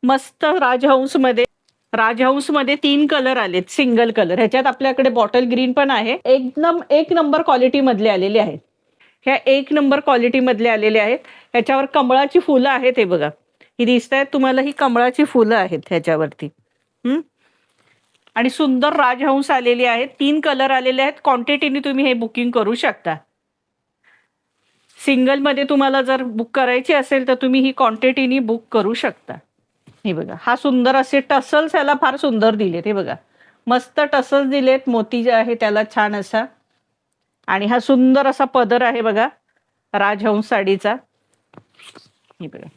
मस्त राजहंस मध्ये 3 कलर आलेत, सिंगल कलर. ह्याच्यात आपल्याकडे बॉटल ग्रीन पण आहे. एक नंबर क्वालिटी मधले आलेले आहेत. ह्या 1 नंबर क्वालिटी मधले आलेले आहेत. ह्याच्यावर कमळाची फुलं आहेत. हे बघा, ही दिसत आहेत तुम्हाला, ही कमळाची फुलं आहेत ह्याच्यावरती. आणि सुंदर राजहंस आलेली आहेत. 3 कलर आलेले आहेत. क्वांटिटीने तुम्ही हे बुकिंग करू शकता. सिंगल मध्ये तुम्हाला जर बुक करायची असेल तर तुम्ही ही क्वांटिटीनी बुक करू शकता. हे बघा, हा सुंदर असे टसल्स याला फार सुंदर दिलेत. हे बघा, मस्त टसल्स दिलेत. मोती जे आहे त्याला छान असा. आणि हा सुंदर असा पदर आहे बघा राजहंस साडीचा. हे बघा,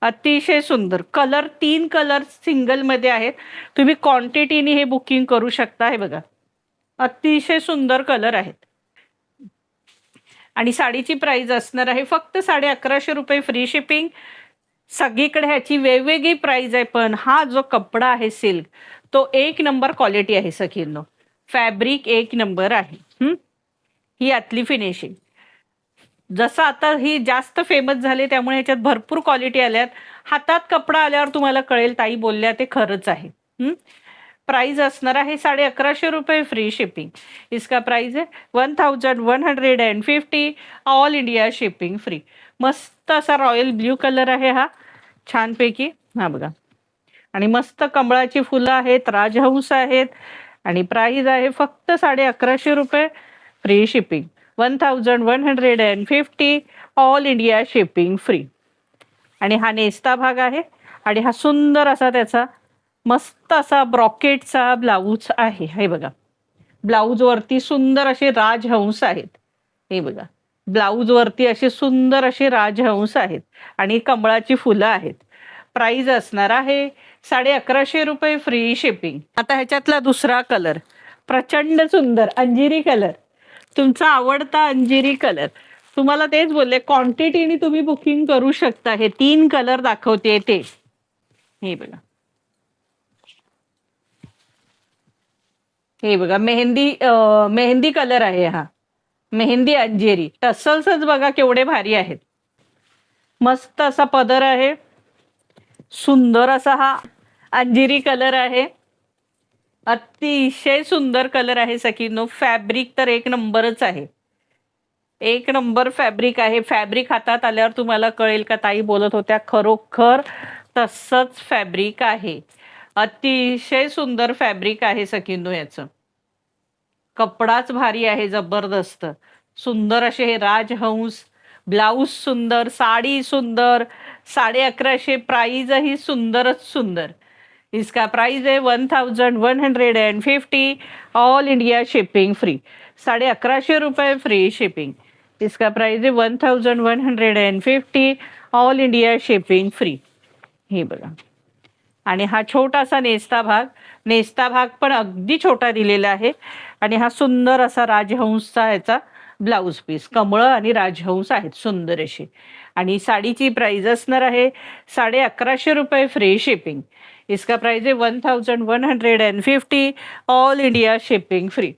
अतिशय सुंदर कलर. 3 कलर सिंगल मध्ये आहेत. तुम्ही क्वांटिटीने हे बुकिंग करू शकता. हे बघा, अतिशय सुंदर कलर आहेत. आणि साडीची प्राइस असणार आहे फक्त 1150 रुपये, फ्री शिपिंग. सगळीकडे ह्याची वेगवेगळी प्राइस आहे. पण हा जो कपडा आहे सिल्क, तो 1 नंबर क्वालिटी आहे सखींनो. फॅब्रिक 1 नंबर आहे. ही आतली फिनिशिंग. जसं आता ही जास्त फेमस झाली त्यामुळे ह्याच्यात भरपूर क्वालिटी आल्यात. हातात कपडा आल्यावर तुम्हाला कळेल ताई बोलल्या ते खरंच आहे. प्राइस असणार आहे 1150 रुपये, फ्री शिपिंग. इसका प्राइस है 1150. All India shipping free. मस्त असा रॉयल ब्ल्यू कलर आहे हा, छानपैकी. हा बघा, आणि मस्त कमळाची फुलं आहेत, राजहंस आहेत. आणि प्राइस आहे फक्त 1150 रुपये, free shipping. 1150. All India shipping free. आणि हा नेस्ता भाग आहे. आणि हा सुंदर असा त्याचा मस्त असा ब्रॉकेटचा ब्लाऊज आहे. हे बघा, ब्लाऊज वरती सुंदर असे राजहंस आहेत. हे बघा, ब्लाऊज वरती असे सुंदर असे राजहंस आहेत आणि कमळाची फुलं आहेत. प्राइस असणार आहे 1150 रुपये, फ्री शिपिंग. आता ह्याच्यातला दुसरा कलर प्रचंड सुंदर अंजिरी कलर, तुमचा आवडता अंजिरी कलर. तुम्हाला तेच बोलले, क्वांटिटीने तुम्ही बुकिंग करू शकता. हे 3 कलर दाखवते ते. हे बघा, हे बघा, मेहंदी कलर आहे हा. मेहंदी अंजेरी. टसल्सच बघा केवढे भारी आहेत. मस्त असा पदर आहे. सुंदर असा हा अंजिरी कलर आहे. अतिशय सुंदर कलर आहे सखीनो. फॅब्रिक तर 1 नंबरच आहे. 1 नंबर फॅब्रिक आहे. फॅब्रिक हातात आल्यावर तुम्हाला कळेल का ताई बोलत होत्या खरोखर तसंच फॅब्रिक आहे. अतिशय सुंदर फॅब्रिक आहे सखीनो. याचं कपडाच भारी आहे, जबरदस्त सुंदर असे हे राजहंस. ब्लाऊज सुंदर, साडी सुंदर. 1150. प्राइस ही सुंदरच सुंदर. इसका प्राइस है 1150. All India shipping free. 1150 रुपये, फ्री शिपिंग. इसका प्राइस है 1150. All India shipping free. हे बघा, आणि हा छोटासा नेस्ता भाग पण अगदी छोटा दिलेला आहे. आणि हा सुंदर असा राजहंसचा याचा ब्लाऊज पीस. कमळ आणि राजहंस आहेत सुंदर असे. आणि साडीची प्राइस असणार आहे 1150 रुपये, फ्री शिपिंग. इसका प्राइस है 1150. All India shipping free.